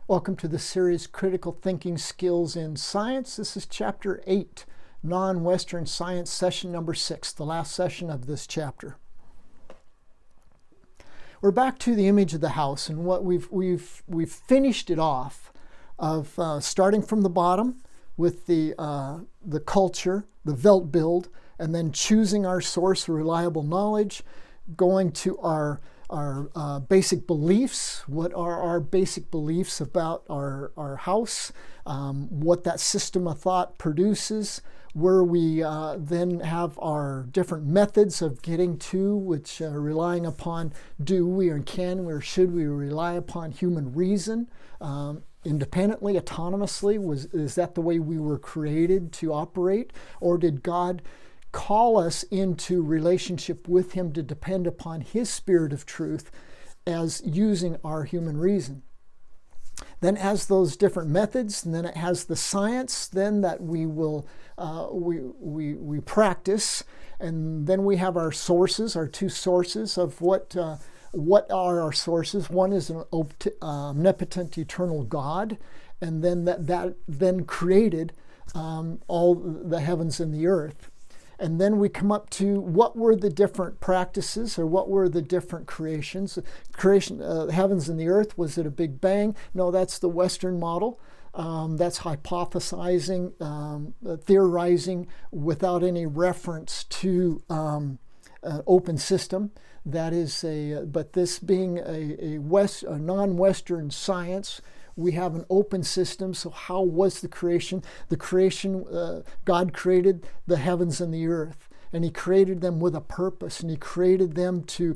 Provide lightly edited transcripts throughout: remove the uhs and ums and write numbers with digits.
Welcome to the series Critical Thinking Skills in Science. This is Chapter 8, Non-Western Science, Session number 6, the last session of this chapter. We're back to the image of the house, and what we've finished it off of starting from the bottom with the culture, the Weltbild, and then choosing our source of reliable knowledge, going to our basic beliefs. What are our basic beliefs about our house? What that system of thought produces, where we then have our different methods of getting to, which relying upon do we or can we or should we rely upon human reason independently, autonomously? Is that the way we were created to operate? Or did God call us into relationship with Him to depend upon His Spirit of truth as using our human reason? Then as those different methods, and then it has the science then that we will we practice, and then we have our sources, our two sources of what are our sources. One is an omnipotent eternal God, and then that then created all the heavens and the earth. And then we come up to what were the different practices, or what were the different creations. Creation, heavens and the earth, was it a big bang? No, that's the Western model. That's hypothesizing, theorizing without any reference to an open system. That is but this being a non-Western science, we have an open system. So how was the creation? The creation, God created the heavens and the earth, and He created them with a purpose, and He created them to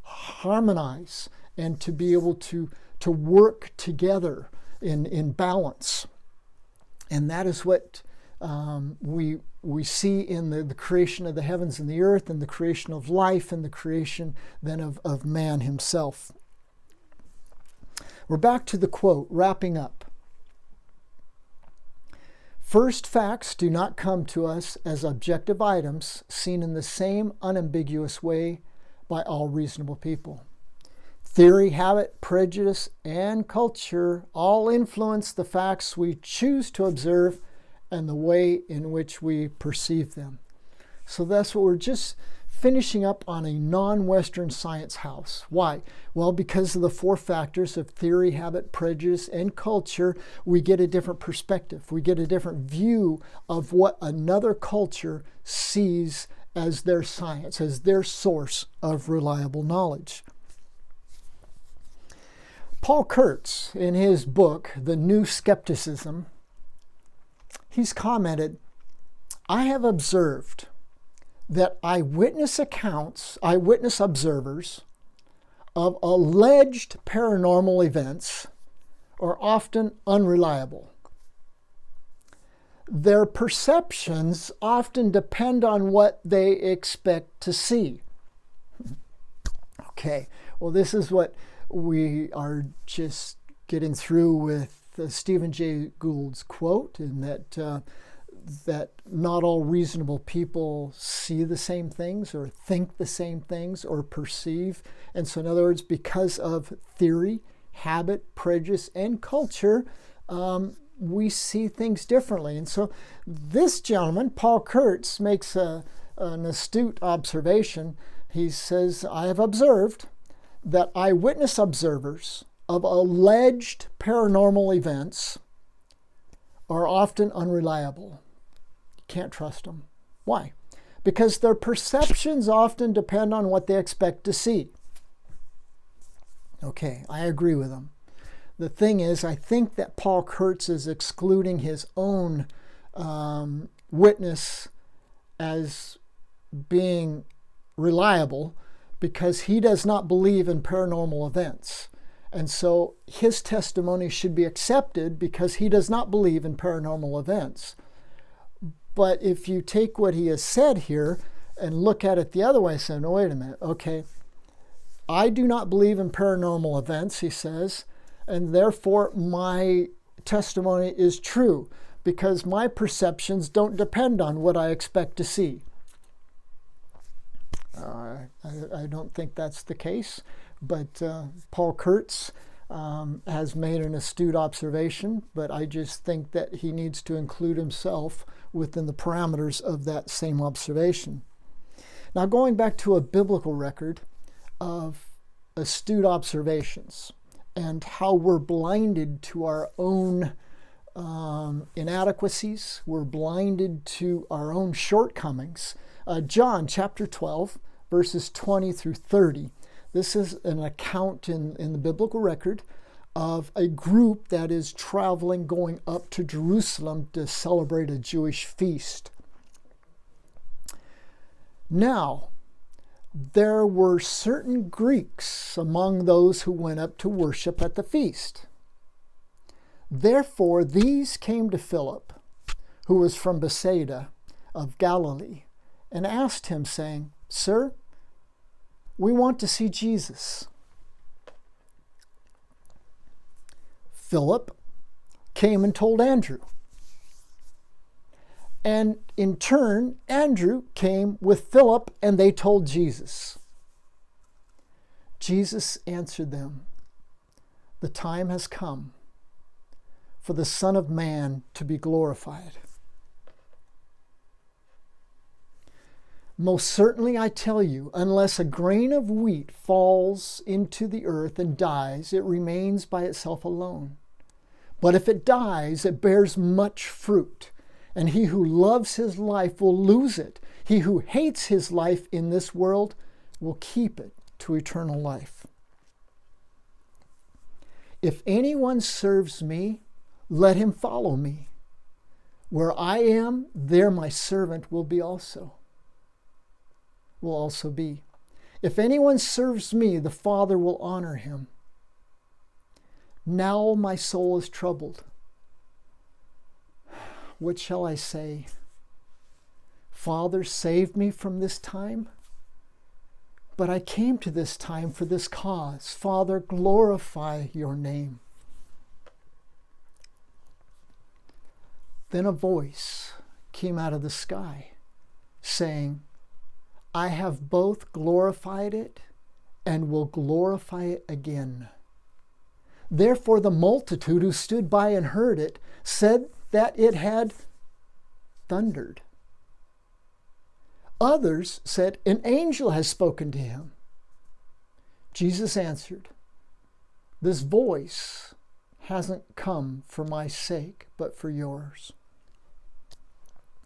harmonize and to be able to work together in balance. And that is what we see in the creation of the heavens and the earth, and the creation of life, and the creation then of man himself. We're back to the quote, wrapping up. First, facts do not come to us as objective items seen in the same unambiguous way by all reasonable people. Theory, habit, prejudice, and culture all influence the facts we choose to observe and the way in which we perceive them. So that's what we're just finishing up on a non-Western science house. Why? Well, because of the four factors of theory, habit, prejudice, and culture, we get a different perspective. We get a different view of what another culture sees as their science, as their source of reliable knowledge. Paul Kurtz, in his book, The New Skepticism, he's commented, "I have observed that eyewitness observers of alleged paranormal events are often unreliable. Their perceptions often depend on what they expect to see." Okay, well, this is what we are just getting through with Stephen Jay Gould's quote, in that not all reasonable people see the same things or think the same things or perceive. And so in other words, because of theory, habit, prejudice, and culture, we see things differently. And so this gentleman, Paul Kurtz, makes an astute observation. He says, "I have observed that eyewitness observers of alleged paranormal events are often unreliable. Can't trust them." Why? Because their perceptions often depend on what they expect to see. Okay, I agree with him. The thing is, I think that Paul Kurtz is excluding his own witness as being reliable, because he does not believe in paranormal events. And so his testimony should be accepted because he does not believe in paranormal events. But if you take what he has said here and look at it the other way, say, no, wait a minute, okay, I do not believe in paranormal events, he says, and therefore my testimony is true because my perceptions don't depend on what I expect to see. I don't think that's the case, but Paul Kurtz has made an astute observation, but I just think that he needs to include himself within the parameters of that same observation. Now, going back to a biblical record of astute observations and how we're blinded to our own inadequacies, we're blinded to our own shortcomings. John chapter 12, verses 20 through 30. This is an account in the biblical record of a group that is traveling, going up to Jerusalem to celebrate a Jewish feast. Now, there were certain Greeks among those who went up to worship at the feast. Therefore, these came to Philip, who was from Bethsaida of Galilee, and asked him, saying, Sir, we want to see Jesus. Philip came and told Andrew. And in turn, Andrew came with Philip, and they told Jesus. Jesus answered them, The time has come for the Son of Man to be glorified. Most certainly I tell you, unless a grain of wheat falls into the earth and dies, it remains by itself alone. But if it dies, it bears much fruit. And he who loves his life will lose it. He who hates his life in this world will keep it to eternal life. If anyone serves me, let him follow me. Where I am, there my servant will also be. If anyone serves me, the Father will honor him. Now my soul is troubled. What shall I say? Father, save me from this time? But I came to this time for this cause. Father, glorify your name. Then a voice came out of the sky, saying, I have both glorified it and will glorify it again. Therefore the multitude who stood by and heard it said that it had thundered. Others said, An angel has spoken to him. Jesus answered, This voice hasn't come for my sake, but for yours.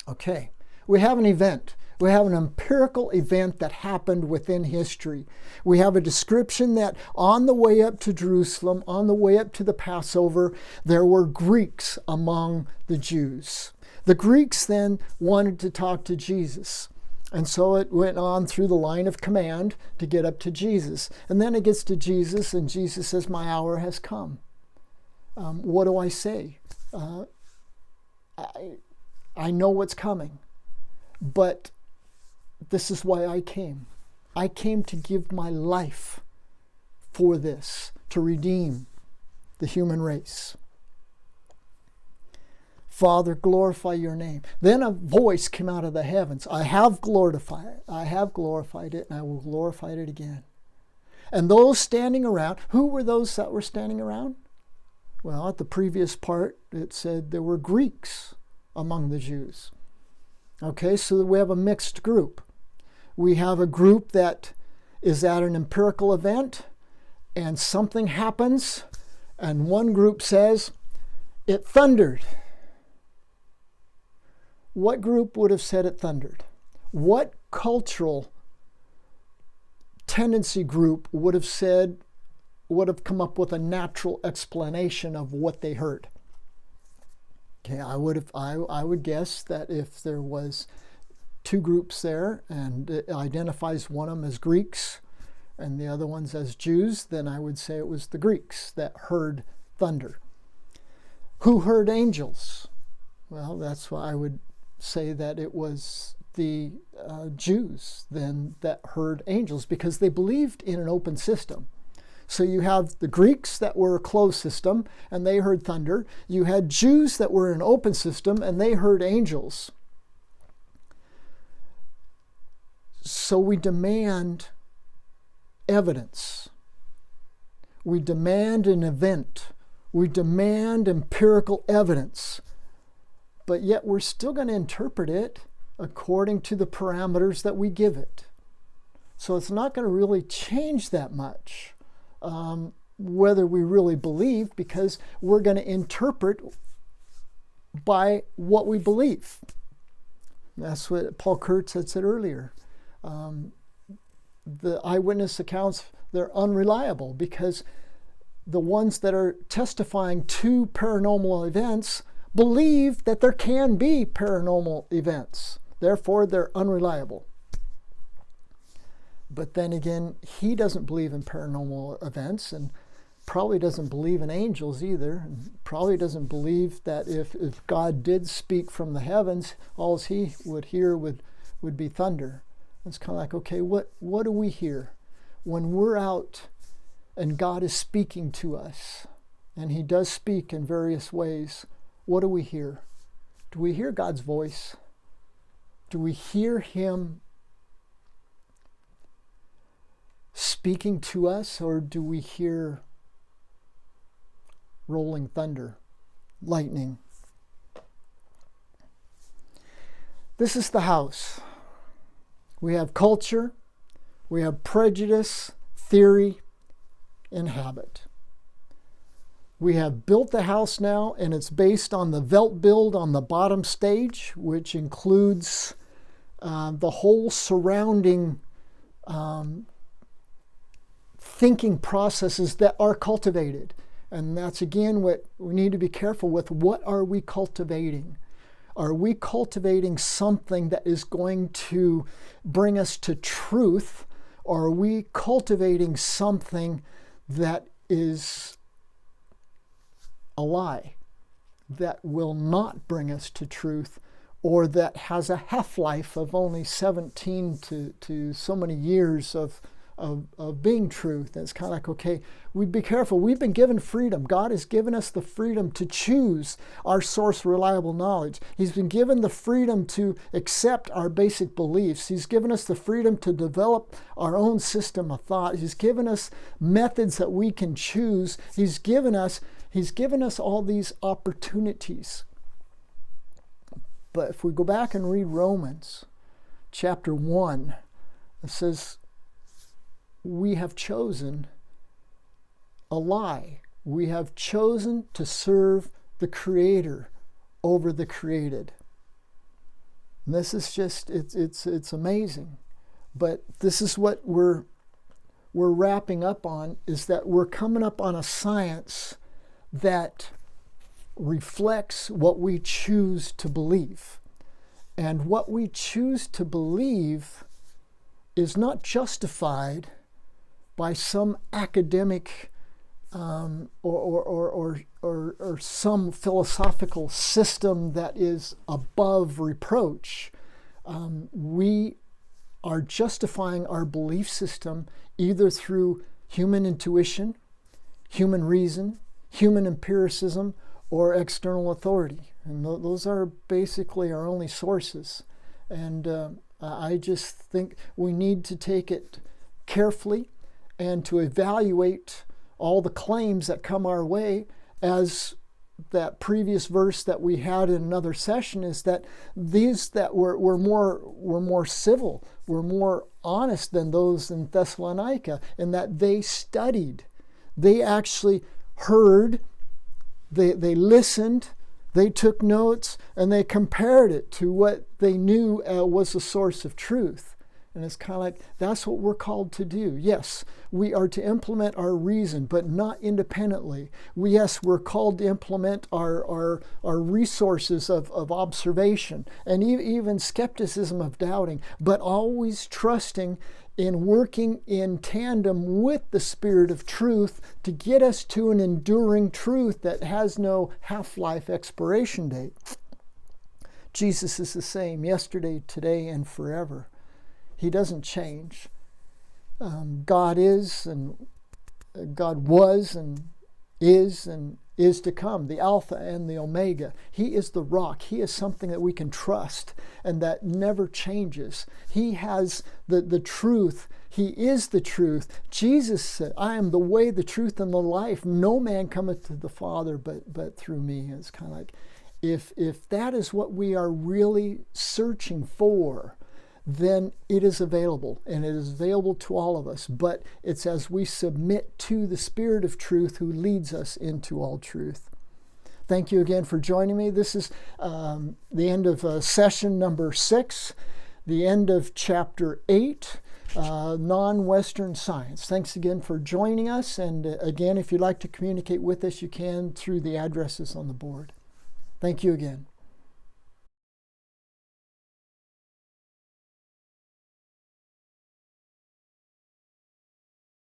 Okay, we have an event. We have an empirical event that happened within history. We have a description that on the way up to Jerusalem, on the way up to the Passover, there were Greeks among the Jews. The Greeks then wanted to talk to Jesus. And so it went on through the line of command to get up to Jesus. And then it gets to Jesus, and Jesus says, My hour has come. What do I say? I know what's coming. But this is why I came. I came to give my life for this, to redeem the human race. Father, glorify your name. Then a voice came out of the heavens. I have glorified it, and I will glorify it again. And those standing around, who were those that were standing around? Well, at the previous part, it said there were Greeks among the Jews. Okay, so we have a mixed group. We have a group that is at an empirical event, and something happens, and one group says, it thundered. What group would have said it thundered? What cultural tendency group would have come up with a natural explanation of what they heard? Okay, I would guess that if there was two groups there and it identifies one of them as Greeks and the other ones as Jews, then I would say it was the Greeks that heard thunder. Who heard angels? Well, that's why I would say that it was the Jews then that heard angels, because they believed in an open system. So you have the Greeks that were a closed system and they heard thunder. You had Jews that were in an open system and they heard angels. So we demand evidence. We demand an event. We demand empirical evidence. But yet we're still going to interpret it according to the parameters that we give it. So it's not going to really change that much whether we really believe, because we're going to interpret by what we believe. That's what Paul Kurtz had said earlier. The eyewitness accounts, they're unreliable because the ones that are testifying to paranormal events believe that there can be paranormal events. Therefore, they're unreliable. But then again, he doesn't believe in paranormal events and probably doesn't believe in angels either. And probably doesn't believe that if God did speak from the heavens, all he would hear would be thunder. It's kind of like, okay, what do we hear when we're out and God is speaking to us? And he does speak in various ways. What do we hear? Do we hear God's voice? Do we hear him speaking to us, or do we hear rolling thunder, lightning? This is the house. We have culture, we have prejudice, theory, and habit. We have built the house now, and it's based on the Weltbild on the bottom stage, which includes the whole surrounding thinking processes that are cultivated. And that's again what we need to be careful with. What are we cultivating? Are we cultivating something that is going to bring us to truth? Or are we cultivating something that is a lie, that will not bring us to truth, or that has a half-life of only 17 to so many years of being truth? And it's kind of like, okay, we'd be careful. We've been given freedom. God has given us the freedom to choose our source of reliable knowledge. He's been given the freedom to accept our basic beliefs. He's given us the freedom to develop our own system of thought. He's given us methods that we can choose. He's given us all these opportunities. But if we go back and read Romans chapter 1, it says, we have chosen a lie. We have chosen to serve the Creator over the created. And this is just, it's amazing. But this is what we're wrapping up on, is that we're coming up on a science that reflects what we choose to believe. And what we choose to believe is not justified by some academic or some philosophical system that is above reproach. We are justifying our belief system either through human intuition, human reason, human empiricism, or external authority. And those are basically our only sources. And I just think we need to take it carefully and to evaluate all the claims that come our way, as that previous verse that we had in another session is that these that were more civil, were more honest than those in Thessalonica, in that they studied. They actually heard, they listened, they took notes, and they compared it to what they knew was the source of truth. And it's kind of like, that's what we're called to do. Yes, we are to implement our reason, but not independently. Yes, we're called to implement our resources of observation and even skepticism of doubting, but always trusting in working in tandem with the Spirit of truth to get us to an enduring truth that has no half-life expiration date. Jesus is the same yesterday, today, and forever. He doesn't change. God is, and God was, and is to come, the Alpha and the Omega. He is the rock. He is something that we can trust and that never changes. He has the truth. He is the truth. Jesus said, I am the way, the truth, and the life. No man cometh to the Father but through me. It's kind of like, if that is what we are really searching for, then it is available, and it is available to all of us. But it's as we submit to the Spirit of truth who leads us into all truth. Thank you again for joining me. This is the end of session number 6, the end of chapter 8, non-Western science. Thanks again for joining us. And again, if you'd like to communicate with us, you can through the addresses on the board. Thank you again.